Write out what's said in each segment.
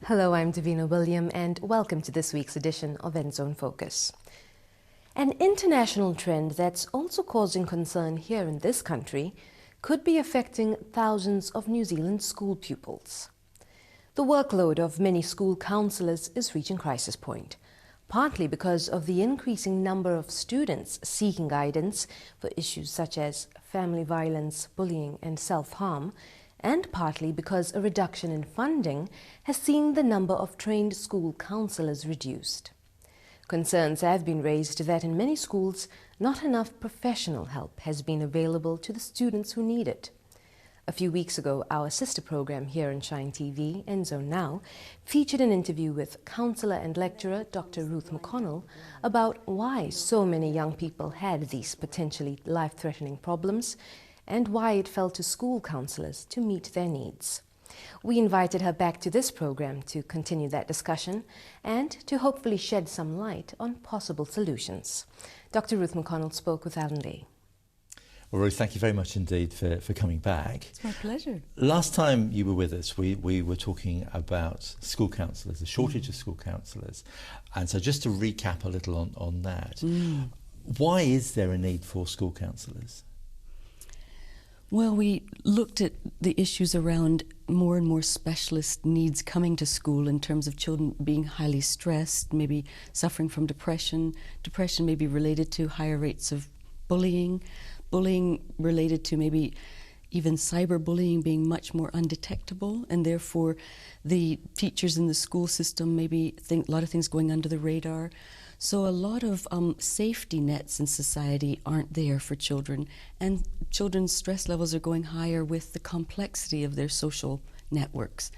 Hello, I'm Davina William, and welcome to this week's edition of EndZone Focus. An international trend that's also causing concern here in this country could be affecting thousands of New Zealand school pupils. The workload of many school counsellors is reaching crisis point, partly because of the increasing number of students seeking guidance for issues such as family violence, bullying, and self-harm, and partly because a reduction in funding has seen the number of trained school counsellors reduced. Concerns have been raised that in many schools, not enough professional help has been available to the students who need it. A few weeks ago, our sister program here on Shine TV, EndZone Now, featured an interview with counsellor and lecturer Dr Ruth McConnell about why so many young people had these potentially life-threatening problems and why it fell to school counsellors to meet their needs. We invited her back to this program to continue that discussion and to hopefully shed some light on possible solutions. Dr Ruth McConnell spoke with Alan Lee. Well, Ruth, thank you very much indeed for coming back. It's my pleasure. Last time you were with us, we were talking about school counsellors, the shortage of school counsellors. And so just to recap a little on that, why is there a need for school counsellors? Well, we looked at the issues around more and more specialist needs coming to school in terms of children being highly stressed, maybe suffering from depression. Depression may be related to higher rates of bullying. Bullying related to maybe even cyberbullying being much more undetectable, and therefore the teachers in the school system maybe think a lot of things going under the radar. So a lot of safety nets in society aren't there for children, and children's stress levels are going higher with the complexity of their social networks.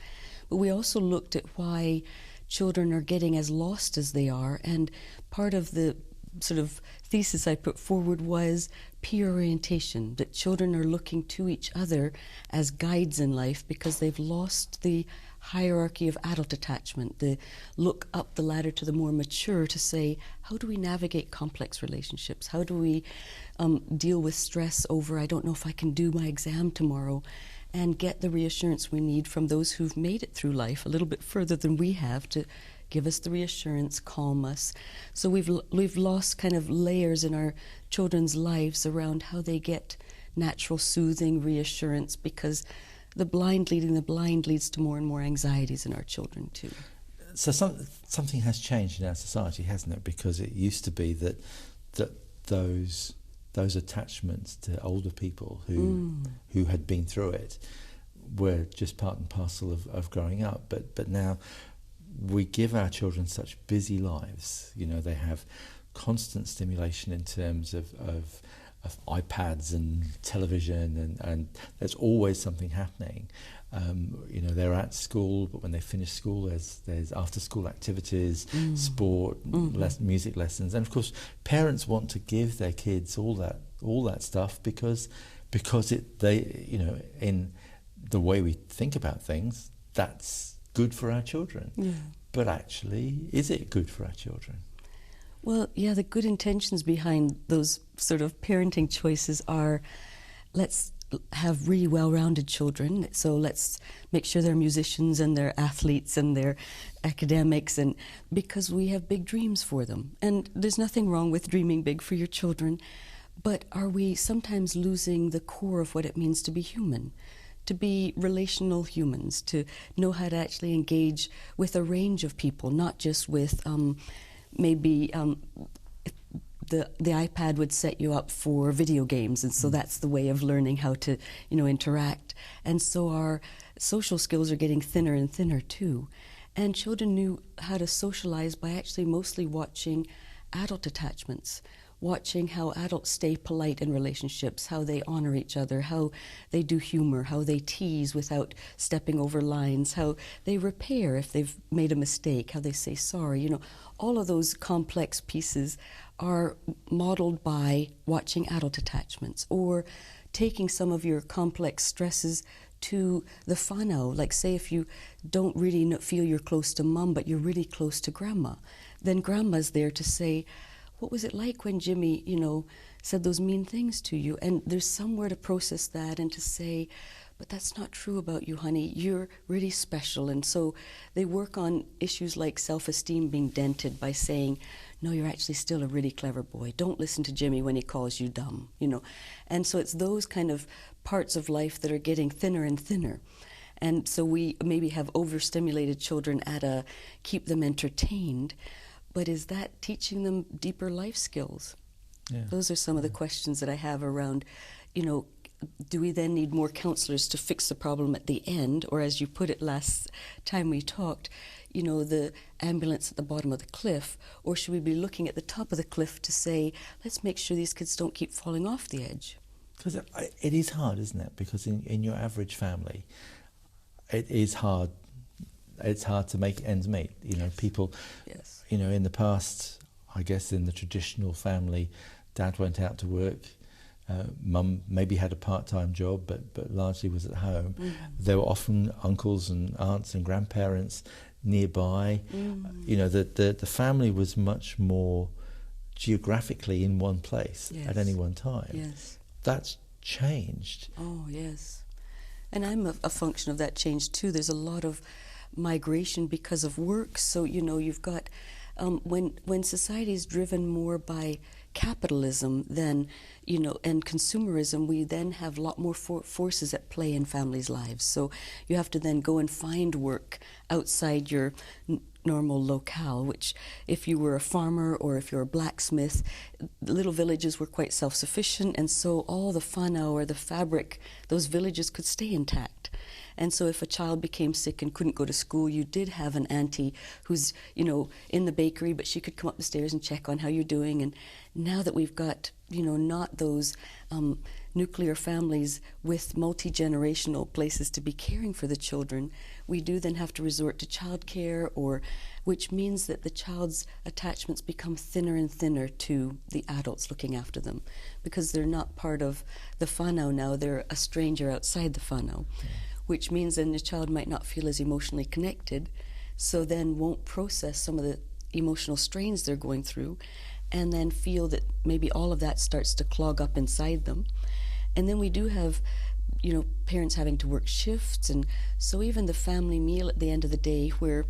But we also looked at why children are getting as lost as they are, and part of the sort of thesis I put forward was peer orientation, that children are looking to each other as guides in life because they've lost the hierarchy of adult attachment, the look up the ladder to the more mature to say, how do we navigate complex relationships? How do we deal with stress over, I don't know if I can do my exam tomorrow, and get the reassurance we need from those who've made it through life a little bit further than we have to give us the reassurance, calm us. So we've lost kind of layers in our children's lives around how they get natural soothing reassurance, because the blind leading the blind leads to more and more anxieties in our children too. So something has changed in our society, hasn't it? Because it used to be that those attachments to older people who had been through it were just part and parcel of growing up. But now we give our children such busy lives. You know, they have constant stimulation in terms of iPads and television, and there's always something happening. You know, they're at school, but when they finish school, there's after-school activities, sport, music lessons, and of course, parents want to give their kids all that stuff because they you know, in the way we think about things, that's good for our children. Yeah. But actually, is it good for our children? Well, yeah, the good intentions behind those sort of parenting choices are, let's have really well-rounded children, so let's make sure they're musicians and they're athletes and they're academics, and because we have big dreams for them. And there's nothing wrong with dreaming big for your children, but are we sometimes losing the core of what it means to be human? To be relational humans, to know how to actually engage with a range of people, not just with maybe the iPad would set you up for video games, and so that's the way of learning how to, you know, interact. And so our social skills are getting thinner and thinner too. And children knew how to socialize by actually mostly watching adult attachments, watching how adults stay polite in relationships, how they honor each other, how they do humor, how they tease without stepping over lines, how they repair if they've made a mistake, how they say sorry. You know, all of those complex pieces are modeled by watching adult attachments, or taking some of your complex stresses to the whānau. Like, say if you don't really feel you're close to mum, but you're really close to grandma, then grandma's there to say, what was it like when Jimmy, said those mean things to you? And there's somewhere to process that and to say, but that's not true about you, honey. You're really special. And so they work on issues like self-esteem being dented by saying, no, you're actually still a really clever boy. Don't listen to Jimmy when he calls you dumb, And so it's those kind of parts of life that are getting thinner and thinner. And so we maybe have overstimulated children at a keep them entertained, but is that teaching them deeper life skills? Yeah. Those are some of the questions that I have around, do we then need more counselors to fix the problem at the end? Or as you put it last time we talked, the ambulance at the bottom of the cliff? Or should we be looking at the top of the cliff to say, let's make sure these kids don't keep falling off the edge? Because it is hard, isn't it? Because in your average family, it is hard. It's hard to make ends meet. People, yes. In the past, I guess in the traditional family, dad went out to work, mum maybe had a part-time job, but largely was at home. Mm. There were often uncles and aunts and grandparents nearby. Mm. The family was much more geographically in one place at any one time. Yes. That's changed. Oh, yes. And I'm a function of that change too. There's a lot of migration because of work. So, you've got, when society is driven more by capitalism than, and consumerism, we then have a lot more forces at play in families' lives. So you have to then go and find work outside your normal locale, which if you were a farmer or if you're a blacksmith, little villages were quite self-sufficient, and so all the whānau or the fabric, those villages could stay intact. And so if a child became sick and couldn't go to school, you did have an auntie who's, in the bakery, but she could come up the stairs and check on how you're doing. And now that we've got, not those nuclear families with multi-generational places to be caring for the children, we do then have to resort to childcare, which means that the child's attachments become thinner and thinner to the adults looking after them, because they're not part of the whānau now, they're a stranger outside the whānau. Which means then the child might not feel as emotionally connected, so then won't process some of the emotional strains they're going through, and then feel that maybe all of that starts to clog up inside them. And then we do have, parents having to work shifts, and so even the family meal at the end of the day where,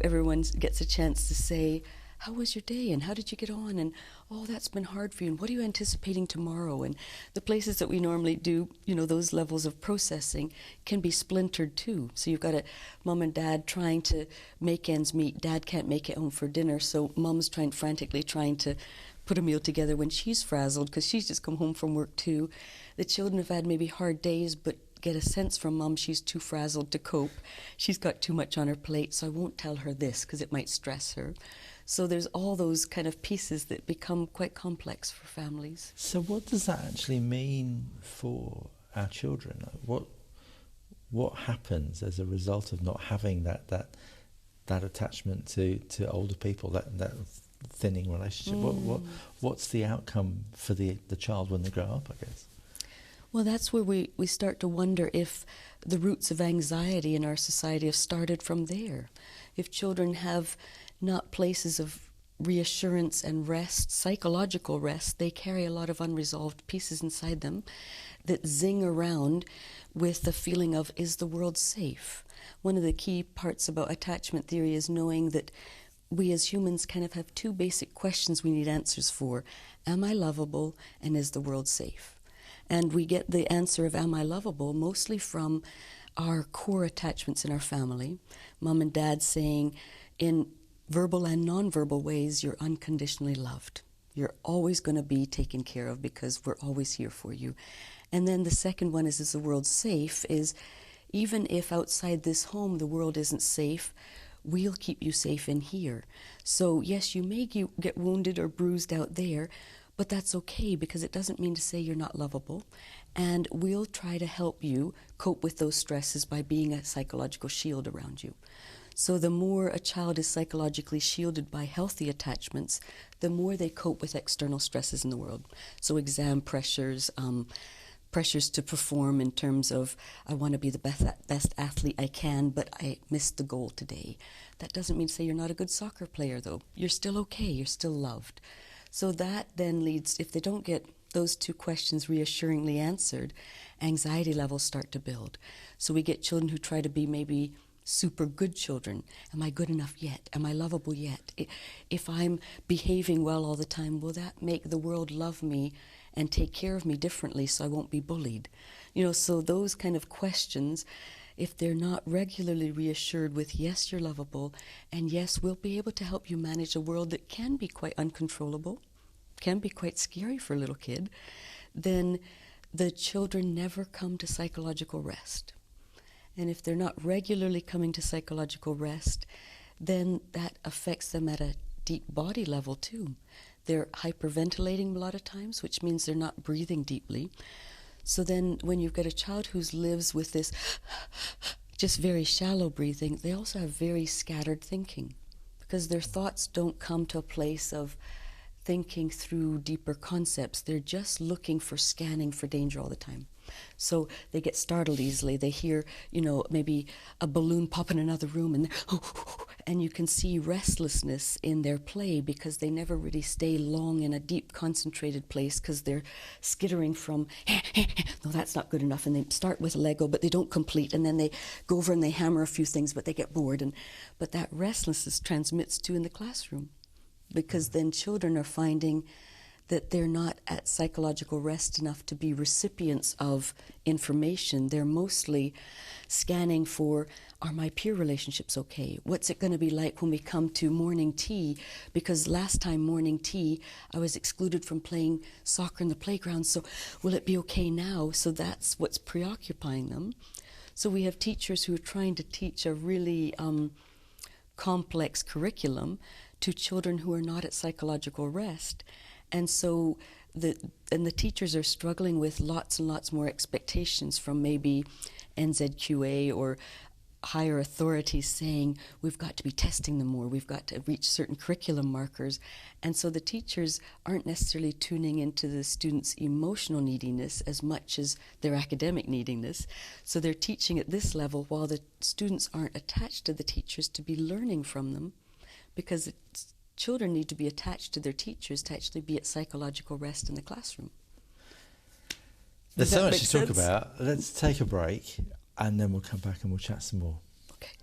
everyone gets a chance to say, how was your day and how did you get on, and oh, that's been hard for you, and what are you anticipating tomorrow? And the places that we normally do, those levels of processing can be splintered too. So you've got a mom and dad trying to make ends meet. Dad can't make it home for dinner, so mom's frantically trying to put a meal together when she's frazzled because she's just come home from work too. The children have had maybe hard days, but get a sense from mom she's too frazzled to cope. She's got too much on her plate, so I won't tell her this because it might stress her. So there's all those kind of pieces that become quite complex for families. So what does that actually mean for our children? What happens as a result of not having that attachment to older people, that thinning relationship? What's the outcome for the child when they grow up, I guess? Well, that's where we start to wonder if the roots of anxiety in our society have started from there. If children have not places of reassurance and rest, psychological rest, they carry a lot of unresolved pieces inside them that zing around with the feeling of, is the world safe? One of the key parts about attachment theory is knowing that we as humans kind of have two basic questions we need answers for. Am I lovable, and is the world safe? And we get the answer of am I lovable mostly from our core attachments in our family. Mom and dad saying in verbal and nonverbal ways, you're unconditionally loved. You're always going to be taken care of because we're always here for you. And then the second one is the world safe? Is even if outside this home the world isn't safe, we'll keep you safe in here. So yes, you may get wounded or bruised out there, but that's okay because it doesn't mean to say you're not lovable. And we'll try to help you cope with those stresses by being a psychological shield around you. So the more a child is psychologically shielded by healthy attachments, the more they cope with external stresses in the world. So exam pressures pressures to perform in terms of, I want to be the best athlete I can, but I missed the goal today. That doesn't mean to say you're not a good soccer player, though. You're still okay, you're still loved. So that then leads, if they don't get those two questions reassuringly answered, anxiety levels start to build. So we get children who try to be maybe super good children. Am I good enough yet? Am I lovable yet? If I'm behaving well all the time, will that make the world love me and take care of me differently so I won't be bullied? You know, so those kind of questions, if they're not regularly reassured with, yes, you're lovable, and yes, we'll be able to help you manage a world that can be quite uncontrollable, can be quite scary for a little kid, then the children never come to psychological rest. And if they're not regularly coming to psychological rest, then that affects them at a deep body level too. They're hyperventilating a lot of times, which means they're not breathing deeply. So then when you've got a child who lives with this just very shallow breathing, they also have very scattered thinking, because their thoughts don't come to a place of thinking through deeper concepts. They're just looking for, scanning for danger all the time. So they get startled easily. They hear, you know, maybe a balloon pop in another room, and you can see restlessness in their play because they never really stay long in a deep concentrated place, because they're skittering from, no, that's not good enough, and they start with Lego, but they don't complete, and then they go over and they hammer a few things, but they get bored. But that restlessness transmits to in the classroom, because then children are finding that they're not at psychological rest enough to be recipients of information. They're mostly scanning for, are my peer relationships okay? What's it going to be like when we come to morning tea? Because last time morning tea, I was excluded from playing soccer in the playground, so will it be okay now? So that's what's preoccupying them. So we have teachers who are trying to teach a really complex curriculum to children who are not at psychological rest. And so the teachers are struggling with lots and lots more expectations from maybe NZQA or higher authorities saying, we've got to be testing them more, we've got to reach certain curriculum markers. And so the teachers aren't necessarily tuning into the students' emotional neediness as much as their academic neediness. So they're teaching at this level while the students aren't attached to the teachers to be learning from them, because children need to be attached to their teachers to actually be at psychological rest in the classroom. There's so much to talk about. Let's take a break, and then we'll come back and we'll chat some more. Okay.